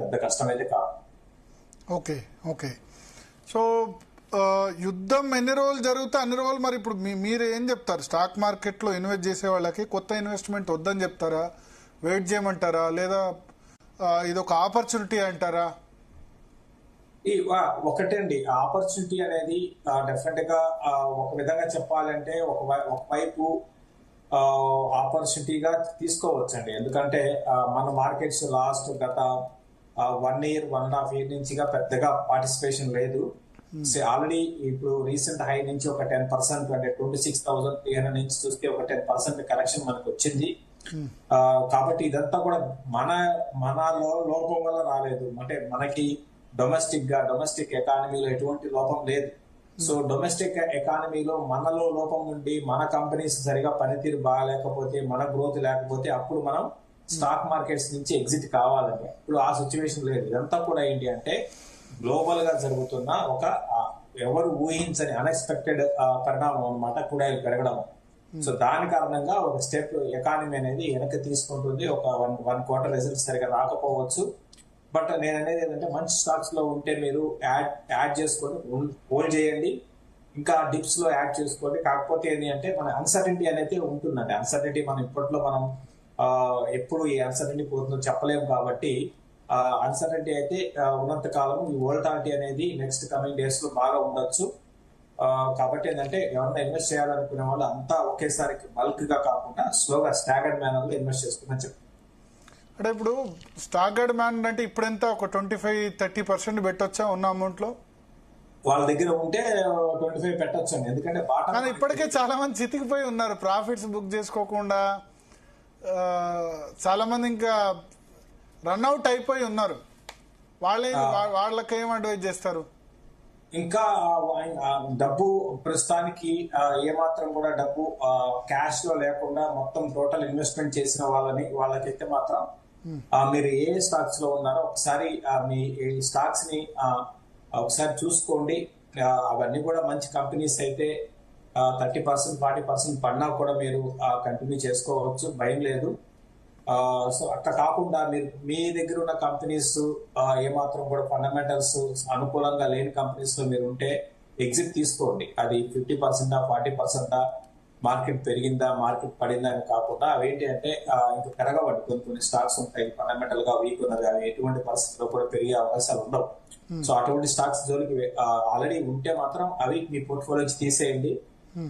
పెద్ద కష్టం అయితే కాదు. Okay okay. సో యుద్ధం ఎన్ని రోజులు జరిగితే అన్ని రోజులు మరి ఇప్పుడు మీరు ఏం చెప్తారు? స్టాక్ మార్కెట్లో ఇన్వెస్ట్ చేసే వాళ్ళకి కొత్త ఇన్వెస్ట్మెంట్ వద్దని చెప్తారా, వెయిట్ చేయమంటారా, లేదా ఇది ఒక ఆపర్చునిటీ అంటారా? ఒకటే అండి, ఆపర్చునిటీ అనేది డెఫినెట్ గా ఒక విధంగా చెప్పాలంటే ఒకవైపు ఆపర్చునిటీగా తీసుకోవచ్చండి. ఎందుకంటే మన మార్కెట్స్ లాస్ట్ గత 1 year 1.5 year నుంచిగా పెద్దగా పార్టిసిపేషన్ లేదు. ఆల్రెడీ ఇప్పుడు రీసెంట్ హై నుంచి ఒక 10%, అంటే 26,300 నుంచి చూస్తే ఒక 10% కరెక్షన్ మనకు వచ్చింది. కాబట్టి ఇదంతా కూడా మనలో లోపం వల్ల రాలేదు. అంటే మనకి డొమెస్టిక్ ఎకానమీలో ఎటువంటి లోపం లేదు. సో డొమెస్టిక్ ఎకానమీలో మనలో లోపం నుండి మన కంపెనీస్ సరిగా పనితీరు బాగాలేకపోతే, మన గ్రోత్ లేకపోతే అప్పుడు మనం స్టాక్ మార్కెట్స్ నుంచి ఎగ్జిట్ కావాలంటే ఇప్పుడు ఆ సిచ్యువేషన్ లేదు. ఇదంతా కూడా ఏంటి అంటే గ్లోబల్ గా జరుగుతున్న ఒక ఎవరు ఊహించని అన్ఎక్స్పెక్టెడ్ పరిణామం అనమాట, కూడాయిలు పెరగడం. సో దాని కారణంగా ఒక స్టెప్ ఎకానమీ అనేది వెనక్కి తీసుకుంటుంది. ఒక 1 quarter రిజల్ట్స్ సరిగా రాకపోవచ్చు. బట్ నేను అనేది ఏంటంటే మంచి స్టాక్స్ లో ఉంటే మీరు యాడ్ చేసుకొని హోల్డ్ చేయండి, ఇంకా డిప్స్ లో యాడ్ చేసుకోండి. కాకపోతే ఏంటి అంటే మన అన్సర్టనిటీ అనేది ఉంటుందండి. అన్సర్టనిటీ మనం ఇప్పట్లో మనం ఎప్పుడు ఈ అన్సర్టనిటీ పోతుందో చెప్పలేము. కాబట్టి అన్సర్టనిటీ అయితే ఉన్నంత కాలం ఈ వోల్టాలిటీ అనేది నెక్స్ట్ కమింగ్ డేస్ లో బాగా ఉండొచ్చు. కాబట్టి ఏంటంటే ఎవరైనా ఇన్వెస్ట్ చేయాలనుకునే వాళ్ళు అంతా ఒకేసారి బల్క్ గా కాకుండా స్లోగా స్టాగర్డ్ మేనర్ లో ఇన్వెస్ట్ చేసుకోమని చెప్పారు. అంటే ఇప్పుడు స్టాగర్డ్ మేనర్ అంటే ఇప్పుడెంత ఒక 25-30% పెట్టొచ్చా ఉన్న అమౌంట్ లో? వాళ్ళ దగ్గర ఉంటే 25 పెట్టొచ్చు అండి. ఎందుకంటే కానీ ఇప్పటికే చాలా మంది చితికిపోయి ఉన్నారు, ప్రాఫిట్స్ బుక్ చేసుకోకుండా చాలా మంది ఇంకా రన్అట్ అయిపోయి ఉన్నారు. వాళ్ళకి ఏం అడ్వైజ్ చేస్తారు? ఇంకా డబ్బు ప్రస్తుతానికి ఏమాత్రం కూడా డబ్బు క్యాష్ లో లేకుండా మొత్తం టోటల్ ఇన్వెస్ట్మెంట్ చేసిన వాళ్ళకైతే మాత్రం మీరు ఏ స్టాక్స్ లో ఉన్నారో ఒకసారి మీ స్టాక్స్ ని ఒకసారి చూసుకోండి. అవన్నీ కూడా మంచి కంపెనీస్ అయితే 30% 40% పడినా కూడా మీరు కంటిన్యూ చేసుకోవచ్చు, భయం లేదు. సో అట్లా కాకుండా మీరు మీ దగ్గర ఉన్న కంపెనీస్ ఏమాత్రం కూడా ఫండమెంటల్స్ అనుకూలంగా లేని కంపెనీస్ లో మీరు ఉంటే ఎగ్జిట్ తీసుకోండి. అది 50% 40% మార్కెట్ పెరిగిందా మార్కెట్ పడిందా అని కాకుండా అవేంటి అంటే ఇంకా పెరగబడి కొన్ని స్టాక్స్ ఉంటాయి ఫండమెంటల్ గా వీక్ ఉన్నది, అవి ఎటువంటి పరిస్థితుల్లో కూడా పెరిగే అవకాశాలు ఉండవు. సో అటువంటి స్టాక్స్ జోలికి ఆల్రెడీ ఉంటే మాత్రం అవి మీ పోర్ట్ఫోలియోకి తీసేయండి.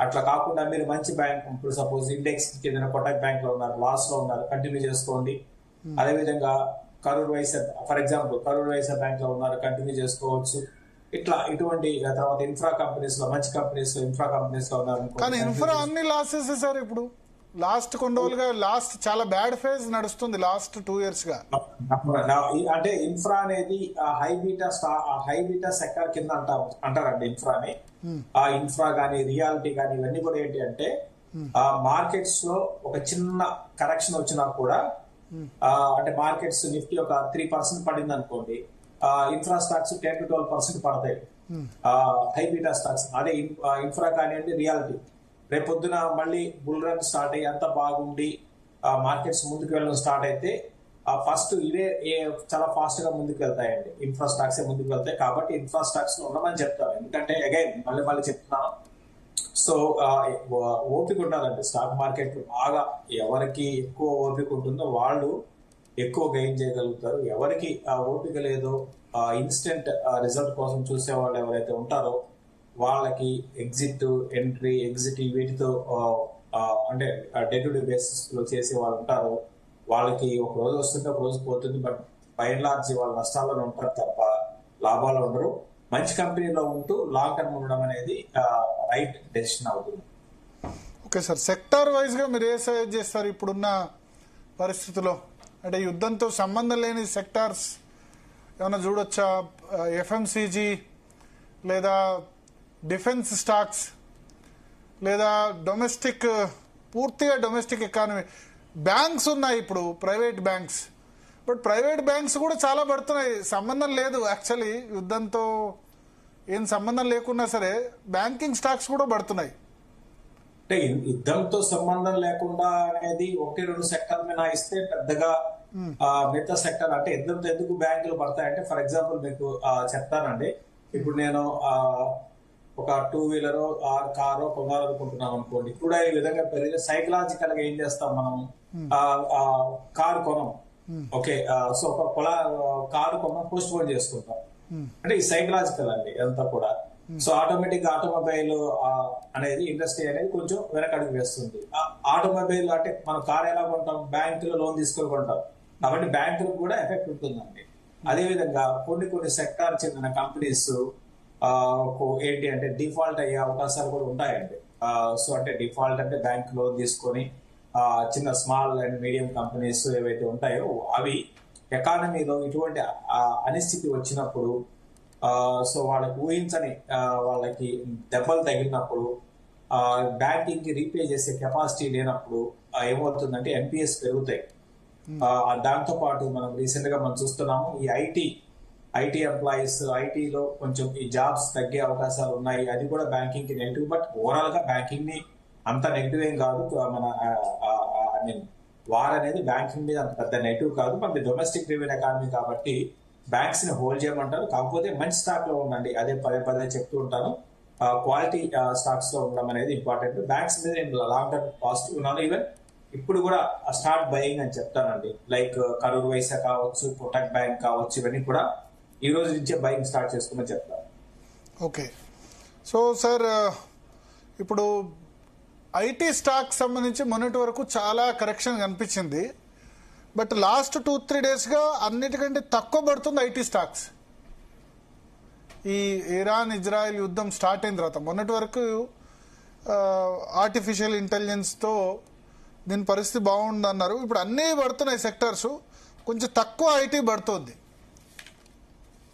అట్లా కాకుండా మీరు మంచి బ్యాంక్, ఇప్పుడు సపోజ్ ఇండెక్స్ చెందిన కోటక్ బ్యాంక్ లో ఉన్నారు, లాస్ లో ఉన్నారు, కంటిన్యూ చేసుకోండి. అదేవిధంగా Karur Vysya, for example Karur Vysya bank లో ఉన్నారు, కంటిన్యూ చేసుకోవచ్చు. ఇట్లా ఇటువంటి తర్వాత ఇన్ఫ్రా కంపెనీస్ లో మంచి కంపెనీస్ లో ఇన్ఫ్రా కంపెనీస్ లో ఉన్నారు. కానీ ఇన్ఫ్రా అన్ని లాసెస్ సార్. ఇప్పుడు లాస్ట్ కొన్ని రోజులుగా చాలా బ్యాడ్ ఫేజ్ నడుస్తుంది లాస్ట్ 2 years గా. అంటే ఇన్ఫ్రా అనేది హై బీటా సెక్టర్ కింద అంటారండి ఇన్ఫ్రాని. ఆ ఇన్ఫ్రా గానీ రియాలిటీ గానీ ఇవన్నీ కూడా ఏంటి అంటే మార్కెట్స్ లో ఒక చిన్న కరెక్షన్ వచ్చినా కూడా అంటే మార్కెట్స్ నిఫ్టీ ఒక 3% పడింది అనుకోండి, ఇన్ఫ్రా స్టాక్స్ 10 to 12% పడతాయి. హై బీటా స్టాక్స్ అదే ఇన్ఫ్రా కానివ్వండి రియాలిటీ. రేపొద్దున మళ్ళీ బుల్ రన్ స్టార్ట్ అయ్యి అంతా బాగుండి మార్కెట్స్ ముందుకు వెళ్ళడం స్టార్ట్ అయితే ఫస్ట్ ఇవే చాలా ఫాస్ట్ గా ముందుకు వెళ్తాయండి. ఇన్ఫ్రా స్టాక్స్ ముందుకు వెళ్తాయి. కాబట్టి ఇన్ఫ్రా స్టాక్స్ లో ఉండమని చెప్తాను. ఎందుకంటే అగైన్ మళ్ళీ చెప్తున్నాను, సో ఓపిక ఉండాలండి స్టాక్ మార్కెట్. బాగా ఎవరికి ఎక్కువ ఓపిక ఉంటుందో వాళ్ళు ఎక్కువ గెయిన్ చేయగలుగుతారు. ఎవరికి ఓపిక లేదో ఇన్స్టెంట్ రిజల్ట్ కోసం చూసే వాళ్ళు ఎవరైతే ఉంటారో వాళ్ళకి ఎగ్జిట్ వీటితో అంటే డే టు డే బేసిస్ లో చేసే వాళ్ళు ఉంటారు. వాళ్ళకి ఒక రోజు వస్తుంటే ఒక రోజు పోతుంది. బట్ బై అండ్ లార్జ్ వాళ్ళు నష్టాల్లో ఉంటారు తప్ప లాభాలు ఉండరు. మంచి కంపెనీలో ఉంటూ లాంగ్ టర్మ్ ఉండడం అనేది రైట్ డెసిషన్ అవుతుంది. ఓకే సార్, సెక్టార్ వైజ్ గా మీరు ఏ సజెస్ట్ చేస్తారు ఇప్పుడున్న పరిస్థితిలో? అంటే యుద్ధంతో సంబంధం లేని సెక్టార్స్ ఏమైనా చూడొచ్చా? ఎఫ్ఎంసీజీ లేదా డిఫెన్స్ స్టాక్స్ లేదా పూర్తిగా డొమెస్టిక్ ఎకానమీ? బ్యాంక్స్ ఉన్నాయి ఇప్పుడు, private banks. But private banks కూడా చాలా పడుతున్నాయి. సంబంధం లేదు యాక్చువల్లీ, యుద్ధంతో ఏం సంబంధం లేకున్నా సరే బ్యాంకింగ్ స్టాక్స్ కూడా పడుతున్నాయి. అంటే యుద్ధంతో సంబంధం లేకుండా అనేది 1-2 సెక్టర్ మినహాయిస్తే పెద్దగా మిగతా సెక్టర్ అంటే ఎందుకు బ్యాంకులు పడతాయంటే, ఫర్ ఎగ్జాంపుల్ మీకు చెప్తానండి. ఇప్పుడు నేను ఒక 2 వీలర్ ఆర్ కారో కొనాలనుకుంటున్నాం అనుకోండి. ఇప్పుడు ఈ విధంగా పెరిగిన సైకలాజికల్ గా ఏం చేస్తాం మనం, కారు కొనం. ఓకే, సో ఒక కారు కొనం పోస్ట్ పోన్ చేసుకుంటాం. అంటే ఈ సైకలాజికల్ అండి అంతా కూడా. సో ఆటోమేటిక్ ఆటోమొబైల్ అనేది ఇండస్ట్రీ అనేది కొంచెం వెనకడుగు వేస్తుంది. ఆటోమొబైల్ అంటే మనం కార్ ఎలా కొంటాం, బ్యాంకులో లోన్ తీసుకొని కొంటాం. కాబట్టి బ్యాంకులకు కూడా ఎఫెక్ట్ ఉంటుందండి. అదే విధంగా కొన్ని సెక్టార్ చెందిన కంపెనీస్ ఏంటి అంటే డిఫాల్ట్ అయ్యే అవకాశాలు కూడా ఉంటాయండి. సో అంటే డిఫాల్ట్ అంటే బ్యాంక్ లోన్ తీసుకొని చిన్న స్మాల్ అండ్ మీడియం కంపెనీస్ ఏవైతే ఉంటాయో అవి ఎకానమీలో ఇటువంటి అనిస్థితి వచ్చినప్పుడు, సో వాళ్ళకి ఊహించని వాళ్ళకి దెబ్బలు తగిలినప్పుడు, బ్యాంకింగ్ కి రీపే చేసే కెపాసిటీ లేనప్పుడు ఏమవుతుందంటే ఎన్పిఎస్ పెరుగుతాయి. దాంతో పాటు మనం రీసెంట్ గా మనం చూస్తున్నాము, ఈ ఐటీ ఎంప్లాయీస్, ఐటీలో కొంచెం ఈ జాబ్స్ తగ్గే అవకాశాలు ఉన్నాయి. అది కూడా బ్యాంకింగ్ కి నెగిటివ్. బట్ ఓవరాల్ గా బ్యాంకింగ్ ని అంత నెగిటివ్ ఏం కాదు. మన వార్ అనేది బ్యాంకింగ్ మీద అంత పెద్ద నెగిటివ్ కాదు. మనకి డొమెస్టిక్ డ్రివెన్ ఎకానమీ కాబట్టి బ్యాంక్స్ ని హోల్డ్ చేయమంటారు. కాకపోతే మంచి స్టాక్ లో ఉండండి. అదే పదే చెప్తూ ఉంటాను. క్వాలిటీ స్టాక్స్ లో ఉండడం అనేది ఇంపార్టెంట్. బ్యాంక్స్ మీద నేను లాంగ్ టర్మ్ పాజిటివ్ ఉన్నాను. ఈవెన్ ఇప్పుడు కూడా స్టార్ట్ బయింగ్ అని చెప్తానండి. లైక్ కరూర్ వైశ్య కావచ్చు, కోటక్ బ్యాంక్ కావచ్చు, ఇవన్నీ కూడా ఈ రోజు నుంచే బయింగ్ స్టార్ట్ చేసుకోమని చెప్తాను. ఓకే, సో సార్ ఇప్పుడు ఐటీ స్టాక్ సంబంధించి మొన్నటి వరకు చాలా కరెక్షన్ కనిపించింది. బట్ లాస్ట్ 2-3 డేస్గా అన్నిటికంటే తక్కువ పడుతుంది ఐటీ స్టాక్స్. ఈ ఇరాన్ ఇజ్రాయెల్ యుద్ధం స్టార్ట్ అయిన తర్వాత మొన్నటి వరకు ఆర్టిఫిషియల్ ఇంటెలిజెన్స్తో దీని పరిస్థితి బాగుందన్నారు. ఇప్పుడు అన్నీ పడుతున్నాయి సెక్టర్స్, కొంచెం తక్కువ ఐటీ పడుతుంది.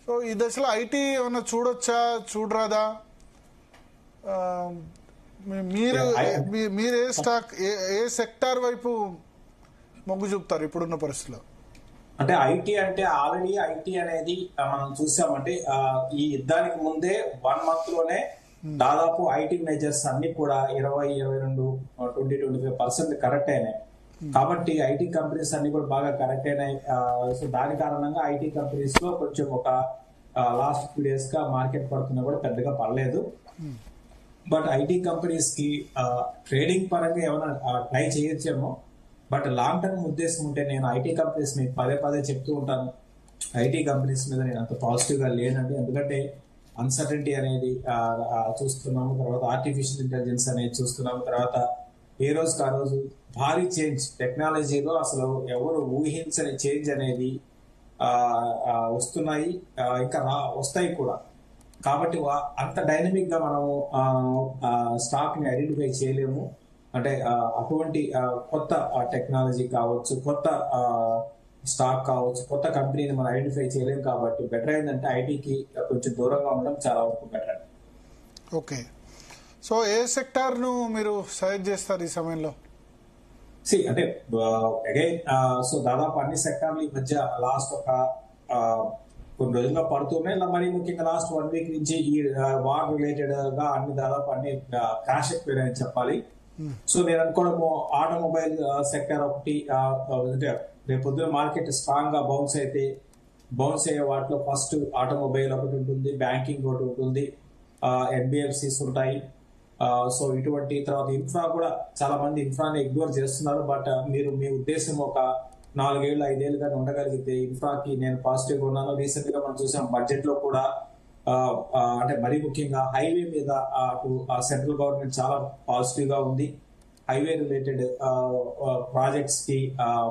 సో ఈ దశలో ఐటీ ఏమన్నా చూడొచ్చా, చూడరాదా? మీరు ఏ స్టాక్, ఏ సెక్టార్ వైపు మొగ్గు చూపుతారు ఇప్పుడున్న పరిస్థితిలో? అంటే ఐటీ అంటే ఆల్రెడీ ఐటీ అనేది మనం చూసామంటే ఈ యుద్ధానికి ముందే 1 month లోనే దాదాపు ఐటీ మేజర్స్ అన్ని కూడా 20-22-25% కరెక్ట్ అయినాయి. కాబట్టి ఐటీ కంపెనీస్ అన్ని కూడా బాగా కరెక్ట్ అయినాయి. సో దాని కారణంగా ఐటీ కంపెనీస్ లో కొంచెం ఒక లాస్ట్ 2 days గా మార్కెట్ పడుతున్నా కూడా పెద్దగా పడలేదు. బట్ ఐటీ కంపెనీస్ కి ట్రేడింగ్ పరంగా ఏమైనా ట్రై చేయొచ్చేమో. బట్ లాంగ్ టర్మ్ ఉద్దేశం ఉంటే నేను ఐటీ కంపెనీస్ మీకు పదే చెప్తూ ఉంటాను. ఐటీ కంపెనీస్ మీద నేను అంత పాజిటివ్ గా లేనండి. ఎందుకంటే అన్సర్టనిటీ అనేది చూస్తున్నాము, తర్వాత ఆర్టిఫిషియల్ ఇంటెలిజెన్స్ అనేది చూస్తున్నాము, తర్వాత ఏ రోజుకి ఆ రోజు భారీ చేంజ్ టెక్నాలజీలో అసలు ఎవరు ఊహించని చేంజ్ అనేది వస్తున్నాయి, ఇంకా వస్తాయి కూడా. కాబట్టి అంత డైనమిక్ గా మనము స్టాక్ ని ఐడెంటిఫై చేయలేము. అంటే అటువంటి కొత్త టెక్నాలజీ కావచ్చు, కొత్త స్టాక్ కావచ్చు, కొత్త కంపెనీని మనం ఐడెంటిఫై చేయలేము. కాబట్టి బెటర్ ఏంటంటే ఐటీకి కొంచెం దూరంగా ఉండడం చాలా వరకు బెటర్. ఓకే, సో ఏ సెక్టార్ ను మీరు సజెస్ట్ చేస్తారు ఈ సమయంలో? అంటే అగైన్ సో దాదాపు అన్ని సెక్టార్లు ఈ మధ్య లాస్ట్ ఒక కొన్ని రోజుల్లో పడుతున్నాయి. మరీ ముఖ్యంగా లాస్ట్ 1 week నుంచి ఈ వార్ రిలేటెడ్ గా దాదాపు అన్ని క్రాష్ ఎక్కువని చెప్పాలి. సో నేను అనుకోవడము ఆటోమొబైల్ సెక్టర్ ఒకటి, రేపు పొద్దున మార్కెట్ స్ట్రాంగ్ గా బౌన్స్ అయ్యే వాటిలో ఫస్ట్ ఆటోమొబైల్ ఒకటి ఉంటుంది, బ్యాంకింగ్ ఒకటి ఉంటుంది, ఎన్బిఎఫ్సిస్ ఉంటాయి. సో ఇటువంటి తర్వాత ఇన్ఫ్రా కూడా చాలా మంది ఇన్ఫ్రాని ఇగ్నోర్ చేస్తున్నారు. బట్ మీరు మీ ఉద్దేశం ఒక 4-5 ఏళ్ళుగా ఉండగలిగితే ఇన్ఫ్రాకి నేను పాజిటివ్ గా ఉన్నాను. రీసెంట్ గా మనం చూసాం బడ్జెట్ లో కూడా అంటే మరీ ముఖ్యంగా హైవే మీద అటు సెంట్రల్ గవర్నమెంట్ చాలా పాజిటివ్ గా ఉంది. హైవే రిలేటెడ్ ప్రాజెక్ట్స్ కి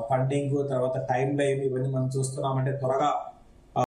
ఫండింగ్, తర్వాత టైం లైన్, ఇవన్నీ మనం చూస్తున్నామంటే త్వరగా